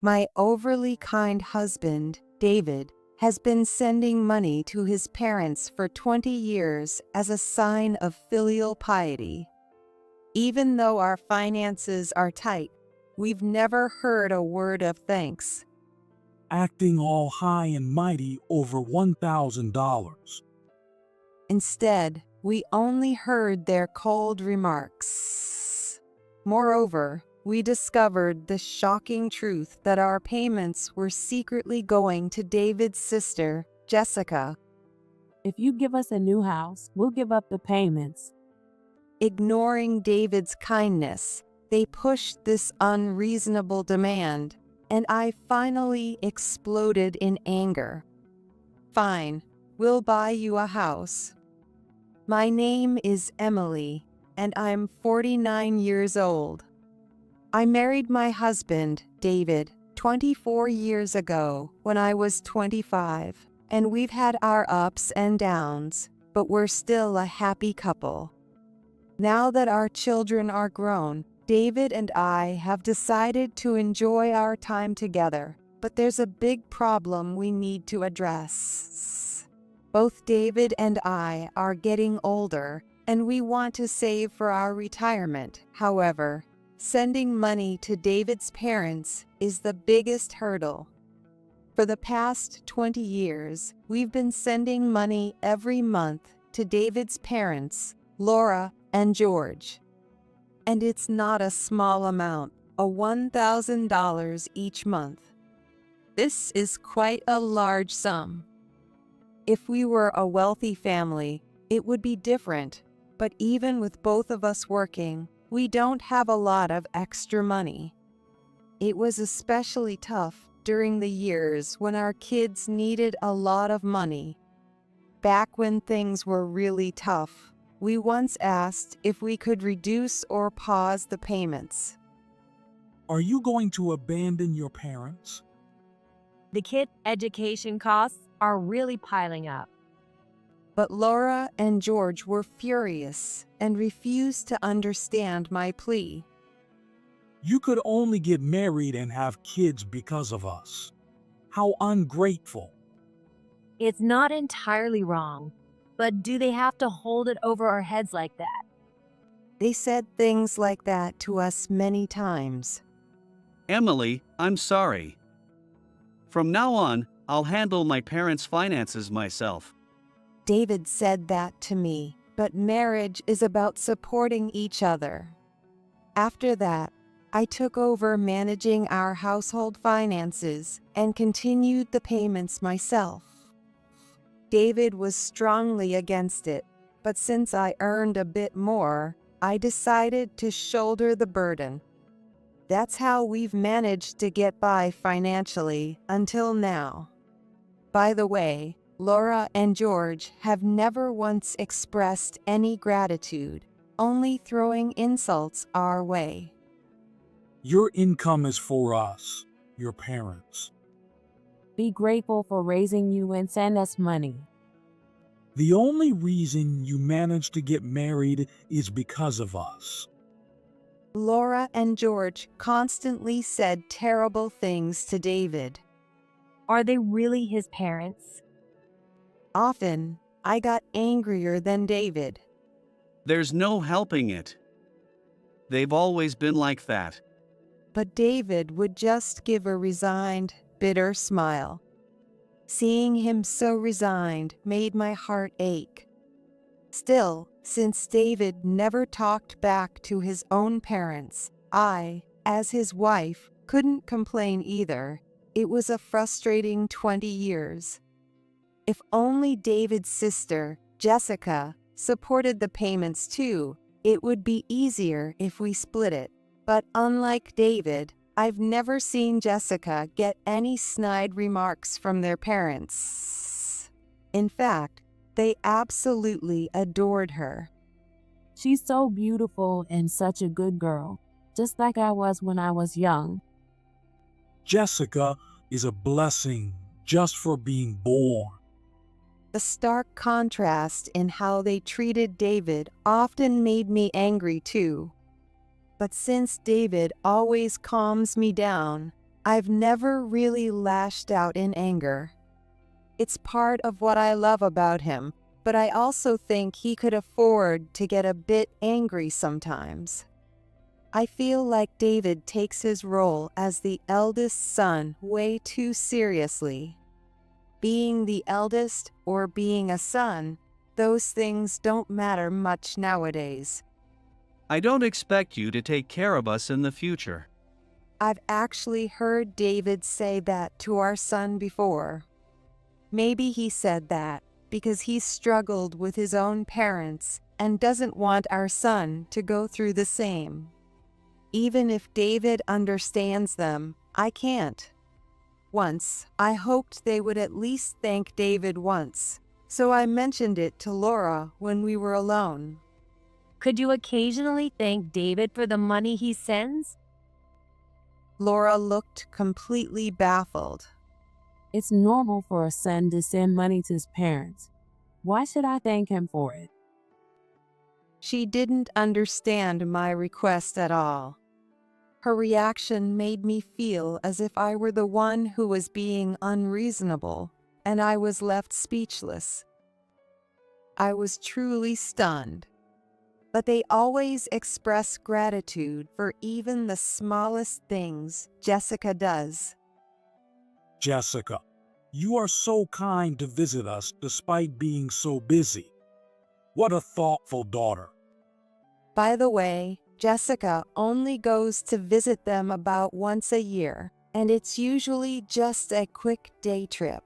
My overly kind husband, David, has been sending money to his parents for 20 years as a sign of filial piety. Even though our finances are tight, we've never heard a word of thanks. Acting all high and mighty over $1,000. Instead, we only heard their cold remarks. Moreover, we discovered the shocking truth that our payments were secretly going to David's sister, Jessica. If you give us a new house, we'll give up the payments. Ignoring David's kindness, they pushed this unreasonable demand, and I finally exploded in anger. Fine, we'll buy you a house. My name is Emily, and I'm 49 years old. I married my husband, David, 24 years ago when I was 25, and we've had our ups and downs, but we're still a happy couple. Now that our children are grown, David and I have decided to enjoy our time together, but there's a big problem we need to address. Both David and I are getting older, and we want to save for our retirement. However, sending money to David's parents is the biggest hurdle. For the past 20 years, we've been sending money every month to David's parents, Laura and George. And it's not a small amount, a $1,000 each month. This is quite a large sum. If we were a wealthy family, it would be different, but even with both of us working, we don't have a lot of extra money. It was especially tough during the years when our kids needed a lot of money. Back when things were really tough, we once asked if we could reduce or pause the payments. Are you going to abandon your parents? The kid education costs are really piling up. But Laura and George were furious and refused to understand my plea. You could only get married and have kids because of us. How ungrateful. It's not entirely wrong, but do they have to hold it over our heads like that? They said things like that to us many times. Emily, I'm sorry. From now on, I'll handle my parents' finances myself. David said that to me, but marriage is about supporting each other. After that, I took over managing our household finances and continued the payments myself. David was strongly against it, but since I earned a bit more, I decided to shoulder the burden. That's how we've managed to get by financially until now. By the way, Laura and George have never once expressed any gratitude, only throwing insults our way. Your income is for us, your parents. Be grateful for raising you and send us money. The only reason you managed to get married is because of us. Laura and George constantly said terrible things to David. Are they really his parents? Often, I got angrier than David. There's no helping it. They've always been like that. But David would just give a resigned, bitter smile. Seeing him so resigned made my heart ache. Still, since David never talked back to his own parents, I, as his wife, couldn't complain either. It was a frustrating 20 years. If only David's sister, Jessica, supported the payments too, it would be easier if we split it. But unlike David, I've never seen Jessica get any snide remarks from their parents. In fact, they absolutely adored her. She's so beautiful and such a good girl, just like I was when I was young. Jessica is a blessing just for being born. The stark contrast in how they treated David often made me angry too. But since David always calms me down, I've never really lashed out in anger. It's part of what I love about him, but I also think he could afford to get a bit angry sometimes. I feel like David takes his role as the eldest son way too seriously. Being the eldest or being a son, those things don't matter much nowadays. I don't expect you to take care of us in the future. I've actually heard David say that to our son before. Maybe he said that because he struggled with his own parents and doesn't want our son to go through the same. Even if David understands them, I can't. Once, I hoped they would at least thank David once, so I mentioned it to Laura when we were alone. Could you occasionally thank David for the money he sends? Laura looked completely baffled. It's normal for a son to send money to his parents. Why should I thank him for it? She didn't understand my request at all. Her reaction made me feel as if I were the one who was being unreasonable, and I was left speechless. I was truly stunned. But they always express gratitude for even the smallest things Jessica does. Jessica, you are so kind to visit us despite being so busy. What a thoughtful daughter. By the way, Jessica only goes to visit them about once a year, and it's usually just a quick day trip.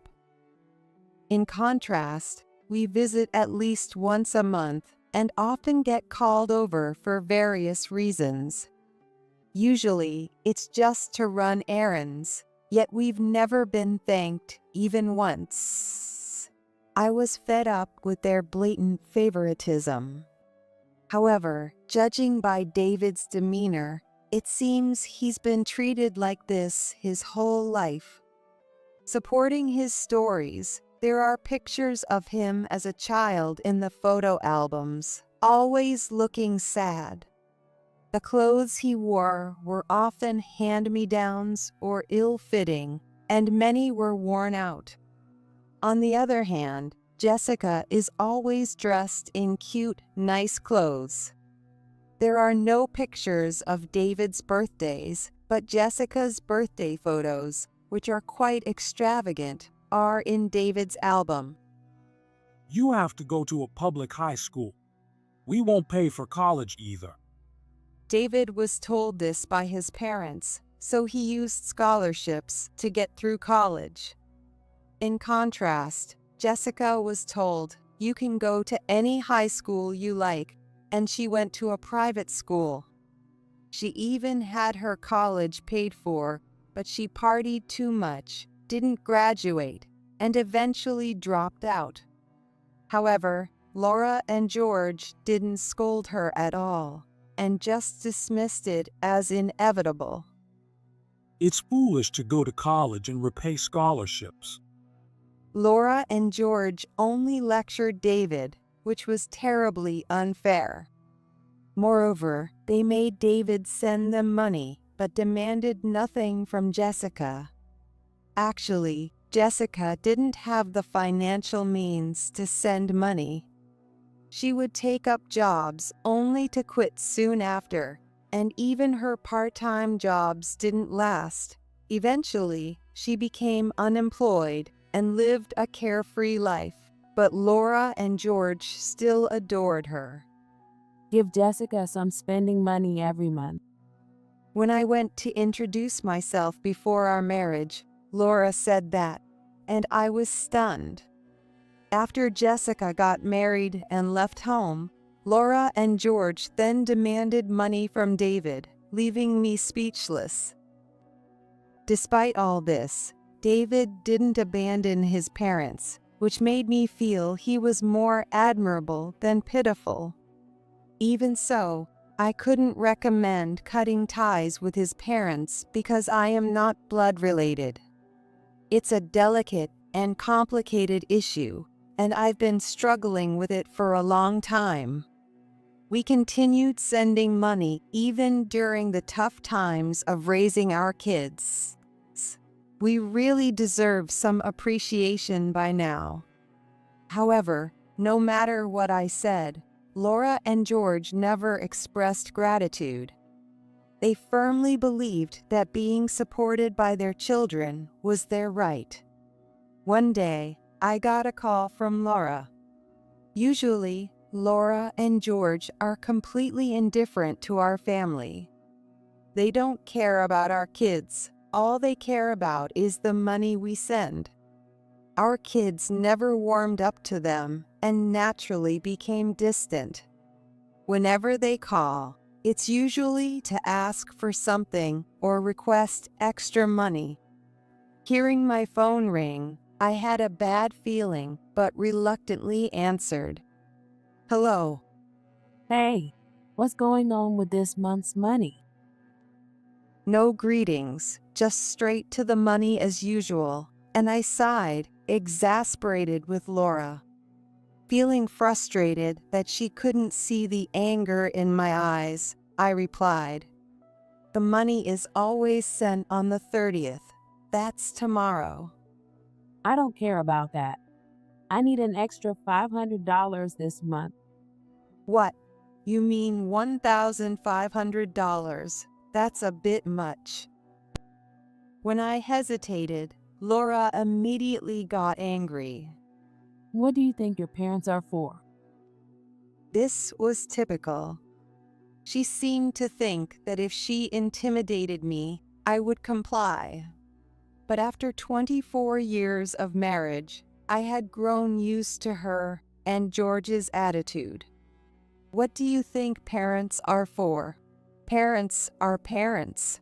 In contrast, we visit at least once a month and often get called over for various reasons. Usually, it's just to run errands, yet we've never been thanked even once. I was fed up with their blatant favoritism. However, judging by David's demeanor, it seems he's been treated like this his whole life. Supporting his stories, there are pictures of him as a child in the photo albums, always looking sad. The clothes he wore were often hand-me-downs or ill-fitting, and many were worn out. On the other hand, Jessica is always dressed in cute, nice clothes. There are no pictures of David's birthdays, but Jessica's birthday photos, which are quite extravagant, are in David's album. You have to go to a public high school. We won't pay for college either. David was told this by his parents, so he used scholarships to get through college. In contrast, Jessica was told, "You can go to any high school you like," and she went to a private school. She even had her college paid for, but she partied too much, didn't graduate, and eventually dropped out. However, Laura and George didn't scold her at all, and just dismissed it as inevitable. It's foolish to go to college and repay scholarships. Laura and George only lectured David, which was terribly unfair. Moreover, they made David send them money, but demanded nothing from Jessica. Actually, Jessica didn't have the financial means to send money. She would take up jobs only to quit soon after, and even her part-time jobs didn't last. Eventually, she became unemployed and lived a carefree life, but Laura and George still adored her. Give Jessica some spending money every month. When I went to introduce myself before our marriage, Laura said that, and I was stunned. After Jessica got married and left home, Laura and George then demanded money from David, leaving me speechless. Despite all this, David didn't abandon his parents, which made me feel he was more admirable than pitiful. Even so, I couldn't recommend cutting ties with his parents because I am not blood related. It's a delicate and complicated issue, and I've been struggling with it for a long time. We continued sending money even during the tough times of raising our kids. We really deserve some appreciation by now. However, no matter what I said, Laura and George never expressed gratitude. They firmly believed that being supported by their children was their right. One day, I got a call from Laura. Usually, Laura and George are completely indifferent to our family. They don't care about our kids. All they care about is the money we send. Our kids never warmed up to them and naturally became distant. Whenever they call, it's usually to ask for something or request extra money. Hearing my phone ring, I had a bad feeling but reluctantly answered. Hello. Hey, what's going on with this month's money? No greetings, just straight to the money as usual, and I sighed, exasperated with Laura. Feeling frustrated that she couldn't see the anger in my eyes, I replied, "The money is always sent on the 30th. That's tomorrow." I don't care about that. I need an extra $500 this month. What? You mean $1,500? That's a bit much. When I hesitated, Laura immediately got angry. What do you think your parents are for? This was typical. She seemed to think that if she intimidated me, I would comply. But after 24 years of marriage, I had grown used to her and George's attitude. What do you think parents are for? Parents are parents.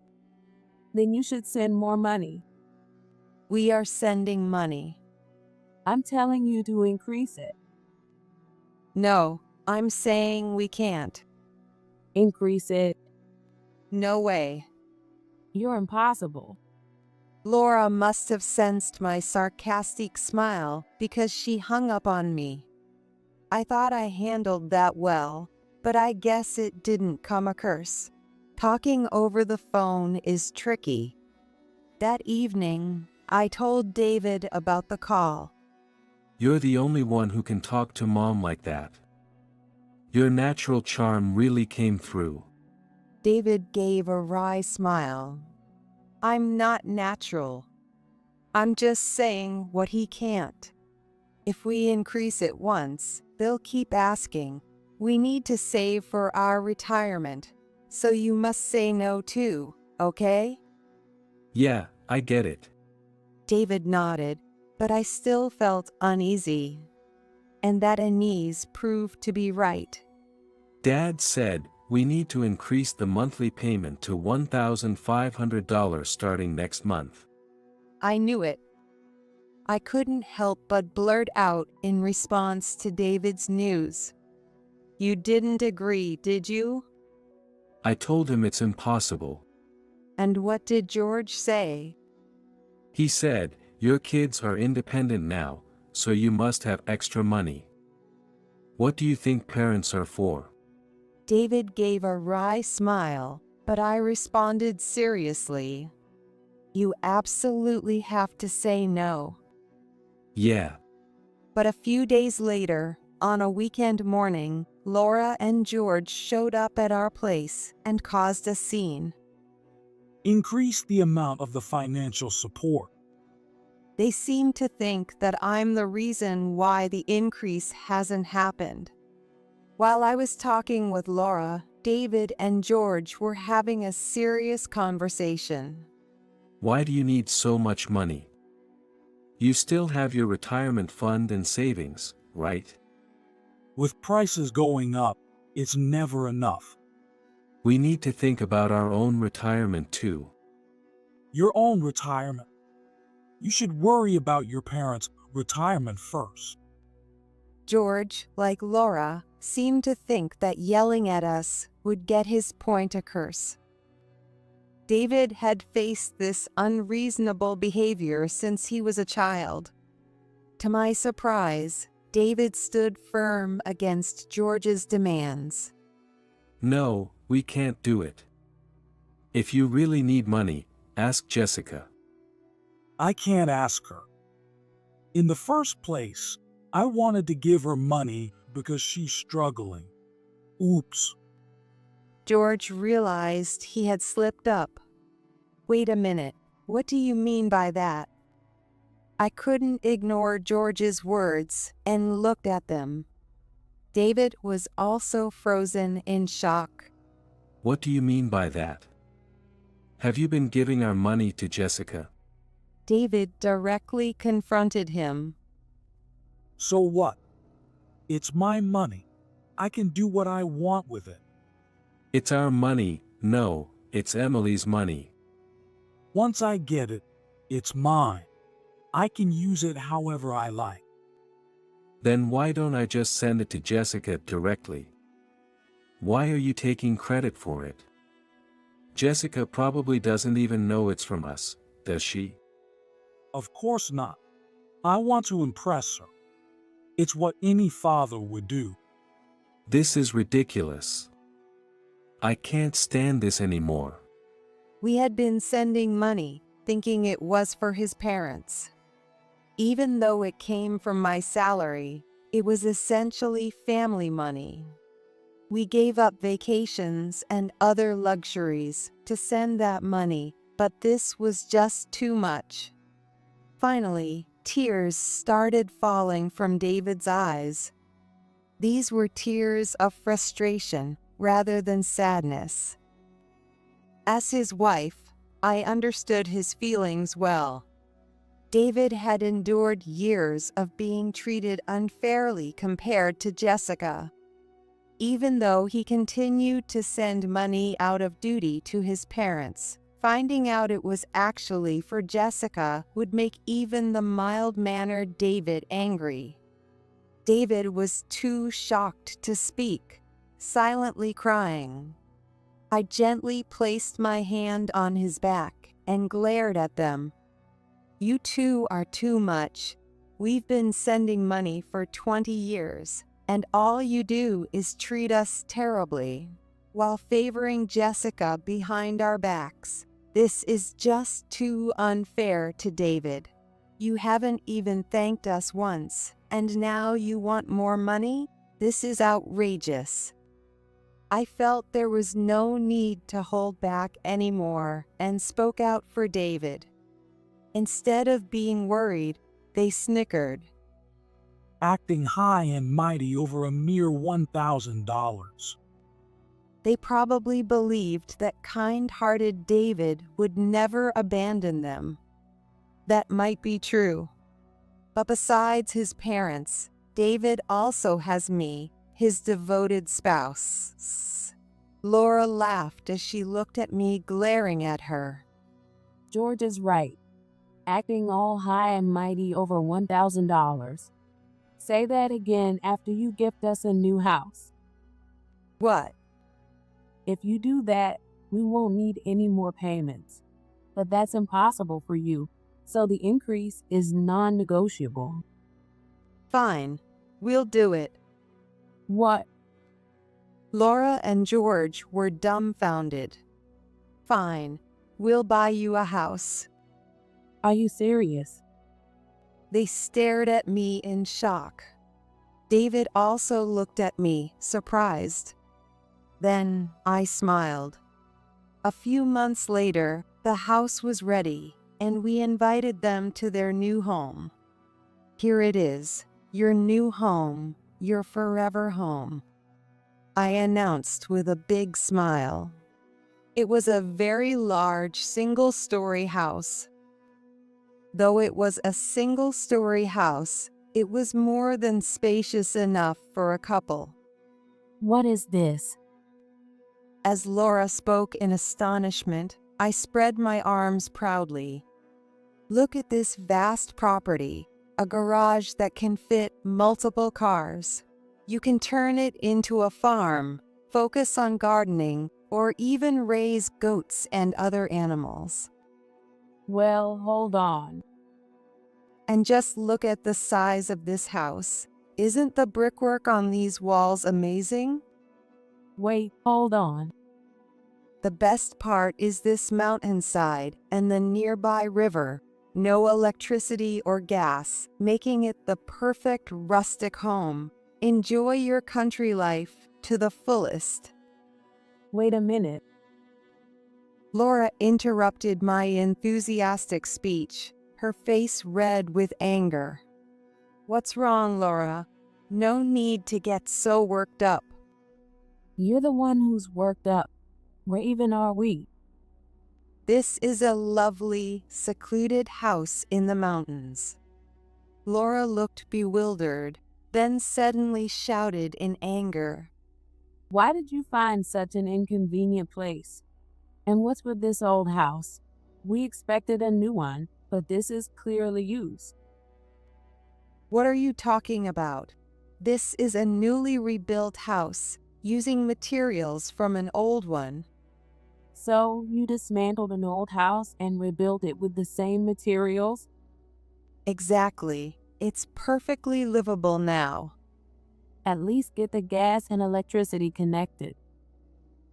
Then you should send more money. We are sending money. I'm telling you to increase it. No, I'm saying we can't. Increase it. No way. You're impossible. Laura must have sensed my sarcastic smile because she hung up on me. I thought I handled that well, but I guess it didn't come across. Talking over the phone is tricky. That evening, I told David about the call. You're the only one who can talk to Mom like that. Your natural charm really came through. David gave a wry smile. I'm not natural. I'm just saying what he can't. If we increase it once, they'll keep asking. We need to save for our retirement, so you must say no too, okay? Yeah, I get it. David nodded, but I still felt uneasy. And that unease proved to be right. Dad said, we need to increase the monthly payment to $1,500 starting next month. I knew it. I couldn't help but blurt out in response to David's news. You didn't agree, did you? I told him it's impossible. And what did George say? He said, your kids are independent now, so you must have extra money. What do you think parents are for? David gave a wry smile, but I responded seriously. You absolutely have to say no. Yeah. But a few days later, on a weekend morning, Laura and George showed up at our place and caused a scene. Increase the amount of the financial support. They seem to think that I'm the reason why the increase hasn't happened. While I was talking with Laura, David and George were having a serious conversation. Why do you need so much money? You still have your retirement fund and savings, right? With prices going up, it's never enough. We need to think about our own retirement too. Your own retirement. You should worry about your parents' retirement first. George, like Laura, seemed to think that yelling at us would get his point across. David had faced this unreasonable behavior since he was a child. To my surprise, David stood firm against George's demands. No, we can't do it. If you really need money, ask Jessica. I can't ask her. In the first place, I wanted to give her money because she's struggling. Oops. George realized he had slipped up. Wait a minute, what do you mean by that? I couldn't ignore George's words and looked at them. David was also frozen in shock. What do you mean by that? Have you been giving our money to Jessica? David directly confronted him. So what? It's my money. I can do what I want with it. It's our money. No, it's Emily's money. Once I get it, it's mine. I can use it however I like. Then why don't I just send it to Jessica directly? Why are you taking credit for it? Jessica probably doesn't even know it's from us, does she? Of course not. I want to impress her. It's what any father would do. This is ridiculous. I can't stand this anymore. We had been sending money, thinking it was for his parents. Even though it came from my salary, it was essentially family money. We gave up vacations and other luxuries to send that money, but this was just too much. Finally, tears started falling from David's eyes. These were tears of frustration rather than sadness. As his wife, I understood his feelings well. David had endured years of being treated unfairly compared to Jessica. Even though he continued to send money out of duty to his parents, finding out it was actually for Jessica would make even the mild-mannered David angry. David was too shocked to speak, silently crying. I gently placed my hand on his back and glared at them. You two are too much. We've been sending money for 20 years, and all you do is treat us terribly, while favoring Jessica behind our backs. This is just too unfair to David. You haven't even thanked us once, and now you want more money? This is outrageous. I felt there was no need to hold back anymore and spoke out for David. Instead of being worried, they snickered. Acting high and mighty over a mere $1,000. They probably believed that kind-hearted David would never abandon them. That might be true. But besides his parents, David also has me, his devoted spouse. Laura laughed as she looked at me, glaring at her. George is right. Acting all high and mighty over $1,000. Say that again after you gift us a new house. What? If you do that, we won't need any more payments. But that's impossible for you, so the increase is non-negotiable. Fine, we'll do it. What? Laura and George were dumbfounded. Fine, we'll buy you a house. Are you serious? They stared at me in shock. David also looked at me, surprised. Then I smiled. A few months later, the house was ready, and we invited them to their new home. Here it is, your new home, your forever home, I announced with a big smile. It was a very large single-story house. Though it was a single-story house, it was more than spacious enough for a couple. What is this? As Laura spoke in astonishment, I spread my arms proudly. Look at this vast property, a garage that can fit multiple cars. You can turn it into a farm, focus on gardening, or even raise goats and other animals. Well, hold on. And just look at the size of this house. Isn't the brickwork on these walls amazing? Wait, hold on. The best part is this mountainside and the nearby river. No electricity or gas, making it the perfect rustic home. Enjoy your country life to the fullest. Wait a minute. Laura interrupted my enthusiastic speech, her face red with anger. What's wrong, Laura? No need to get so worked up. You're the one who's worked up. Where even are we? This is a lovely, secluded house in the mountains. Laura looked bewildered, then suddenly shouted in anger. Why did you find such an inconvenient place? And what's with this old house? We expected a new one, but this is clearly used. What are you talking about? This is a newly rebuilt house, using materials from an old one. So you dismantled an old house and rebuilt it with the same materials? Exactly. It's perfectly livable now. At least get the gas and electricity connected.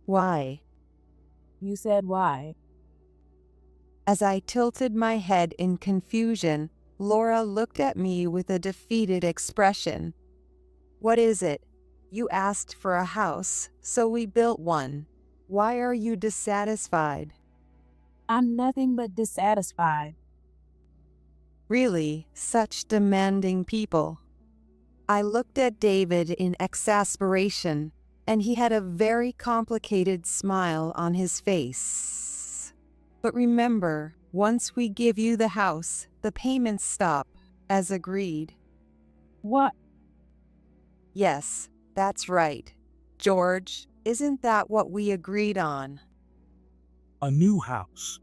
Why? You said why. As I tilted my head in confusion, Laura looked at me with a defeated expression. What is it? You asked for a house, so we built one. Why are you dissatisfied? I'm nothing but dissatisfied. Really, such demanding people. I looked at David in exasperation, and he had a very complicated smile on his face. But remember, once we give you the house, the payments stop, as agreed. What? Yes, that's right. George, isn't that what we agreed on? A new house.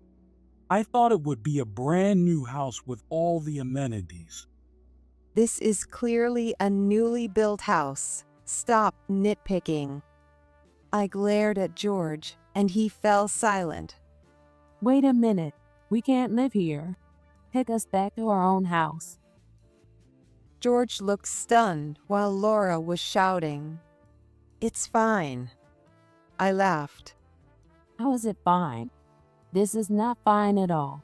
I thought it would be a brand new house with all the amenities. This is clearly a newly built house. Stop nitpicking. I glared at George, and he fell silent. Wait a minute. We can't live here. Take us back to our own house. George looked stunned while Laura was shouting. It's fine. I laughed. How is it fine? This is not fine at all.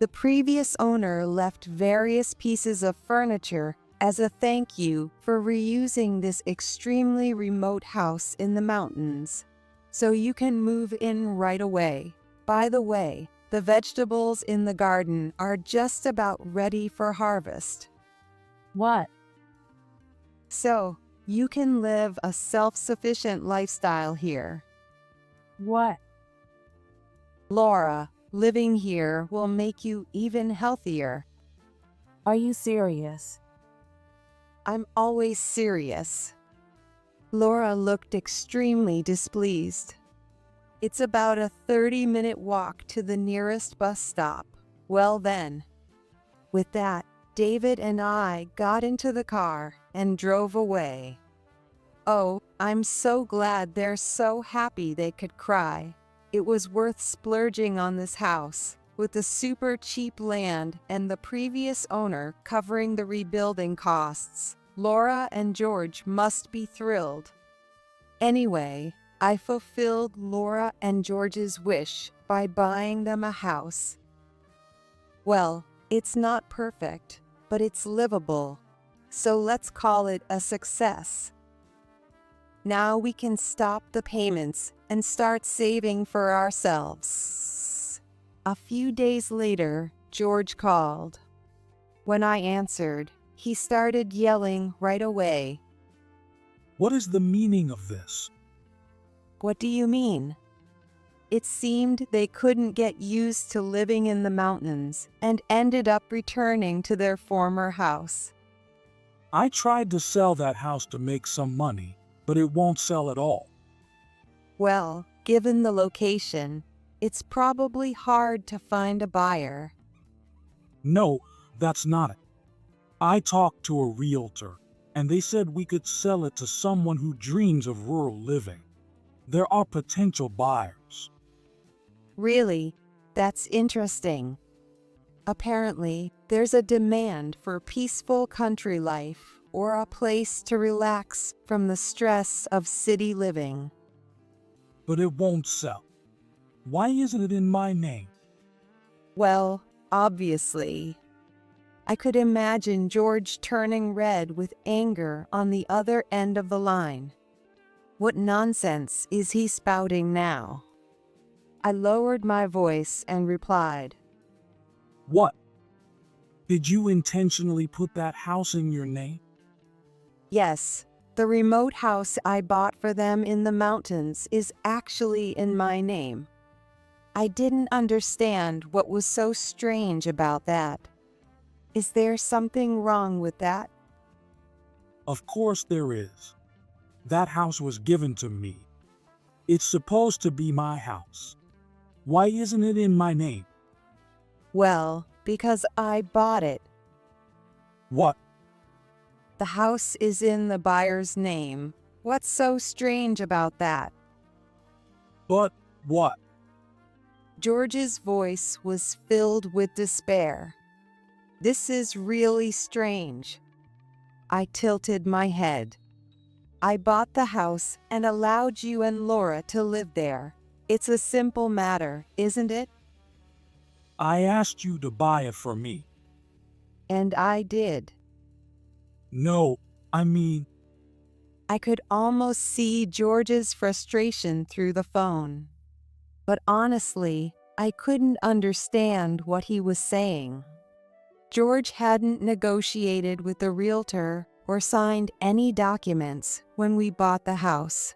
The previous owner left various pieces of furniture as a thank you for reusing this extremely remote house in the mountains. So you can move in right away. By the way, the vegetables in the garden are just about ready for harvest. What? So, you can live a self-sufficient lifestyle here. What? Laura, living here will make you even healthier. Are you serious? I'm always serious. Laura looked extremely displeased. It's about a 30-minute walk to the nearest bus stop. Well then. With that, David and I got into the car and drove away. Oh, I'm so glad they're so happy they could cry. It was worth splurging on this house, with the super cheap land and the previous owner covering the rebuilding costs. Laura and George must be thrilled. Anyway, I fulfilled Laura and George's wish by buying them a house. Well, it's not perfect, but it's livable, so let's call it a success. Now we can stop the payments and start saving for ourselves. A few days later, George called. When I answered, he started yelling right away. What is the meaning of this? What do you mean? It seemed they couldn't get used to living in the mountains and ended up returning to their former house. I tried to sell that house to make some money, but it won't sell at all. Well, given the location, it's probably hard to find a buyer. No, that's not it. I talked to a realtor, and they said we could sell it to someone who dreams of rural living. There are potential buyers. Really, that's interesting. Apparently, there's a demand for peaceful country life or a place to relax from the stress of city living. But it won't sell. Why isn't it in my name? Well, obviously. I could imagine George turning red with anger on the other end of the line. What nonsense is he spouting now? I lowered my voice and replied, What? Did you intentionally put that house in your name? yes, the remote house I bought for them in the mountains is actually in my name. I didn't understand what was so strange about that. Is there something wrong with that? Of course there is. That house was given to me. It's supposed to be my house. Why isn't it in my name? Well, because I bought it. What? The house is in the buyer's name. What's so strange about that? But what? George's voice was filled with despair. This is really strange. I tilted my head. I bought the house and allowed you and Laura to live there. It's a simple matter, isn't it? I asked you to buy it for me. And I did. No, I mean, I could almost see George's frustration through the phone. But honestly, I couldn't understand what he was saying. George hadn't negotiated with the realtor or signed any documents when we bought the house.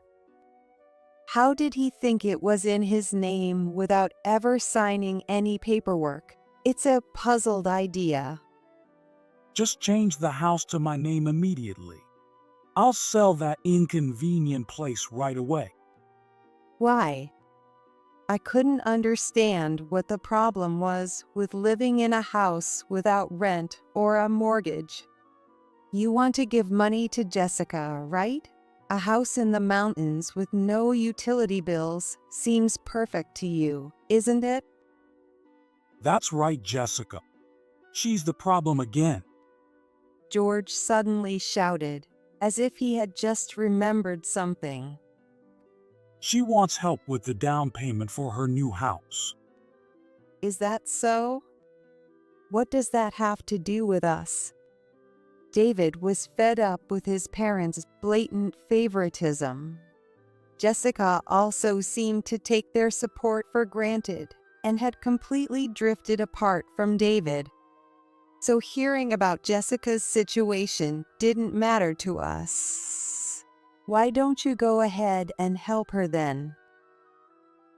How did he think it was in his name without ever signing any paperwork? It's a puzzled idea. just change the house to my name immediately. I'll sell that inconvenient place right away. Why? I couldn't understand what the problem was with living in a house without rent or a mortgage. You want to give money to Jessica, right? A house in the mountains with no utility bills seems perfect to you, isn't it? That's right, Jessica. She's the problem again. George suddenly shouted, as if he had just remembered something. She wants help with the down payment for her new house. Is that so? What does that have to do with us? David was fed up with his parents' blatant favoritism. Jessica also seemed to take their support for granted and had completely drifted apart from David. So hearing about Jessica's situation didn't matter to us. Why don't you go ahead and help her then?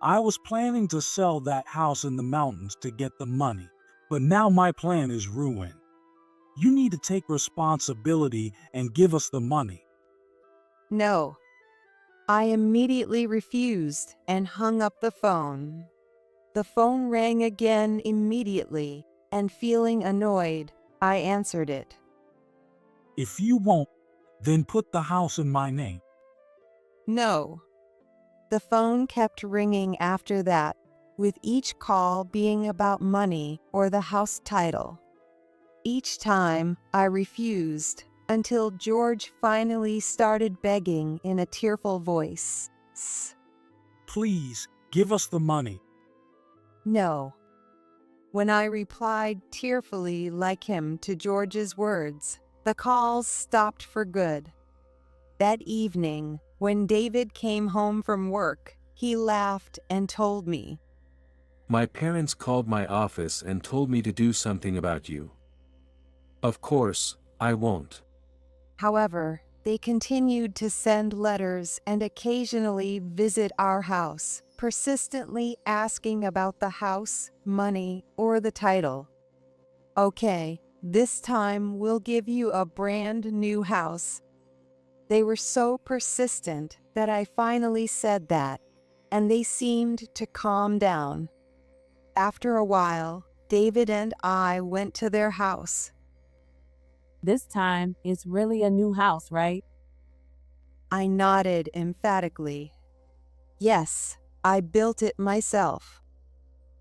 I was planning to sell that house in the mountains to get the money, but now my plan is ruined. You need to take responsibility and give us the money. No. I immediately refused and hung up the phone. The phone rang again immediately, and feeling annoyed, I answered it. If you won't, then put the house in my name. No. The phone kept ringing after that, with each call being about money or the house title. Each time, I refused, until George finally started begging in a tearful voice. Please, give us the money. No. When I replied tearfully like him to George's words, the calls stopped for good. That evening, when David came home from work, he laughed and told me, My parents called my office and told me to do something about you. Of course, I won't. However, they continued to send letters and occasionally visit our house, persistently asking about the house, money, or the title. Okay, this time we'll give you a brand new house. They were so persistent that I finally said that, and they seemed to calm down. After a while, David and I went to their house. This time, it's really a new house, right? I nodded emphatically. Yes, I built it myself.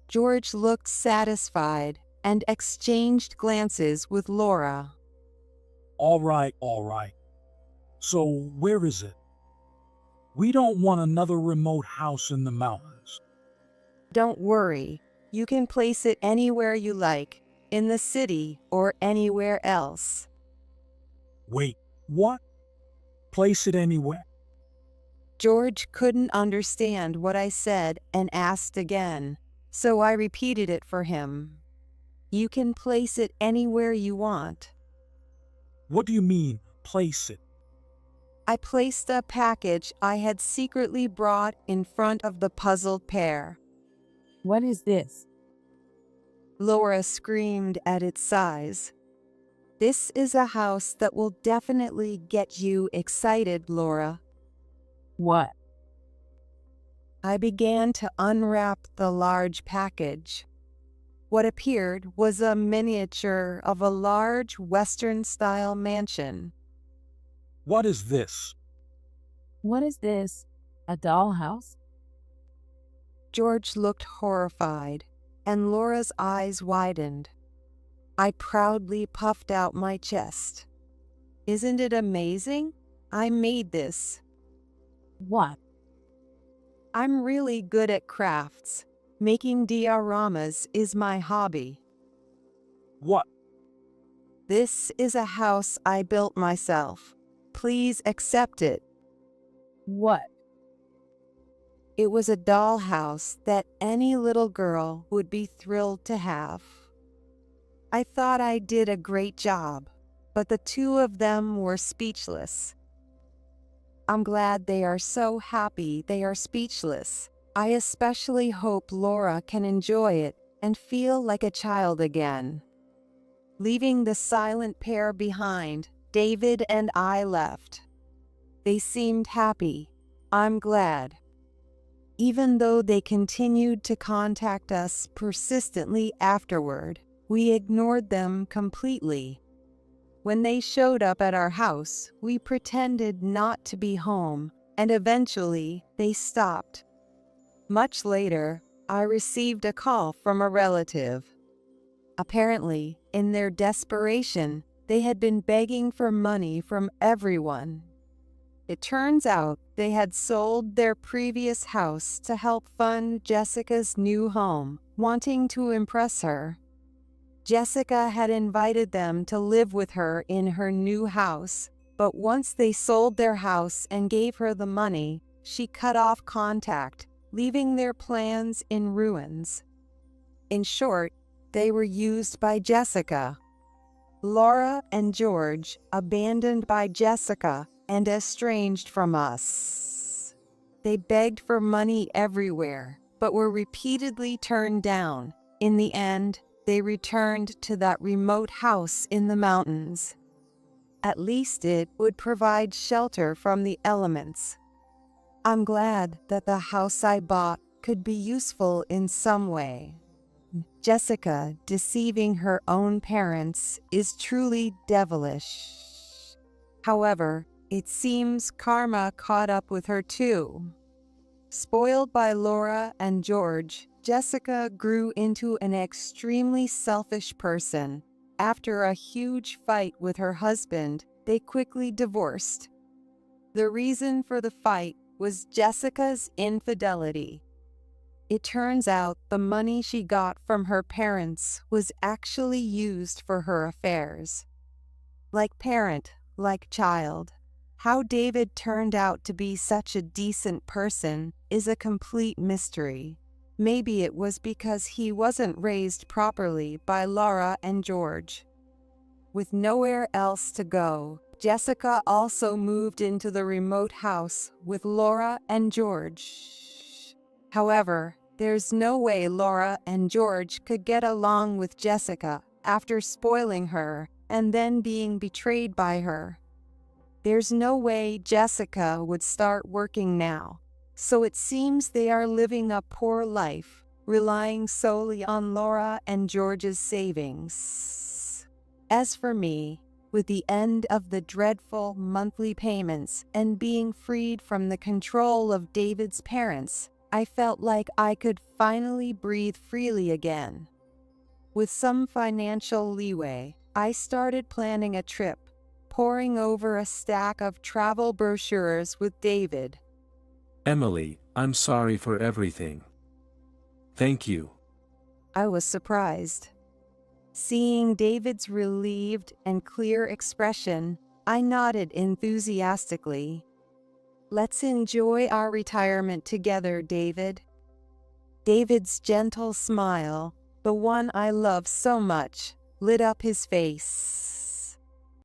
George looked satisfied and exchanged glances with Laura. All right. So where is it? We don't want another remote house in the mountains. Don't worry, You can place it anywhere you like, in the city or anywhere else. Wait, what? Place it anywhere? George couldn't understand what I said and asked again, so I repeated it for him. You can place it anywhere you want. What do you mean, place it? I placed a package I had secretly brought in front of the puzzled pair. What is this? Laura screamed at its size. This is a house that will definitely get you excited, Laura. What? I began to unwrap the large package. What appeared was a miniature of a large Western-style mansion. What is this? What is this? A dollhouse? George looked horrified, and Laura's eyes widened. I proudly puffed out my chest. Isn't it amazing? I made this. What? I'm really good at crafts. Making dioramas is my hobby. What? This is a house I built myself. Please accept it. What? It was a dollhouse that any little girl would be thrilled to have. I thought I did a great job, but the two of them were speechless. I'm glad they are so happy they are speechless. I especially hope Laura can enjoy it and feel like a child again. Leaving the silent pair behind, David and I left. They seemed happy. I'm glad. Even though they continued to contact us persistently afterward, we ignored them completely. When they showed up at our house, we pretended not to be home, and eventually they stopped. Much later, I received a call from a relative. Apparently, in their desperation, they had been begging for money from everyone. It turns out they had sold their previous house to help fund Jessica's new home, wanting to impress her. Jessica had invited them to live with her in her new house, but once they sold their house and gave her the money, she cut off contact, leaving their plans in ruins. In short, they were used by Jessica. Laura and George, abandoned by Jessica and estranged from us. They begged for money everywhere, but were repeatedly turned down. In the end, they returned to that remote house in the mountains. At least it would provide shelter from the elements. I'm glad that the house I bought could be useful in some way. Jessica deceiving her own parents is truly devilish. However, it seems karma caught up with her too. Spoiled by Laura and George, Jessica grew into an extremely selfish person. After a huge fight with her husband, they quickly divorced. The reason for the fight was Jessica's infidelity. It turns out the money she got from her parents was actually used for her affairs. Like parent, like child. How David turned out to be such a decent person is a complete mystery. Maybe it was because he wasn't raised properly by Laura and George. With nowhere else to go, Jessica also moved into the remote house with Laura and George. However, there's no way Laura and George could get along with Jessica after spoiling her and then being betrayed by her. There's no way Jessica would start working now, so it seems they are living a poor life, relying solely on Laura and George's savings. As for me, with the end of the dreadful monthly payments and being freed from the control of David's parents, I felt like I could finally breathe freely again. With some financial leeway, I started planning a trip, poring over a stack of travel brochures with David. Emily, I'm sorry for everything. Thank you. I was surprised. Seeing David's relieved and clear expression, I nodded enthusiastically. Let's enjoy our retirement together, David. David's gentle smile, the one I love so much, lit up his face.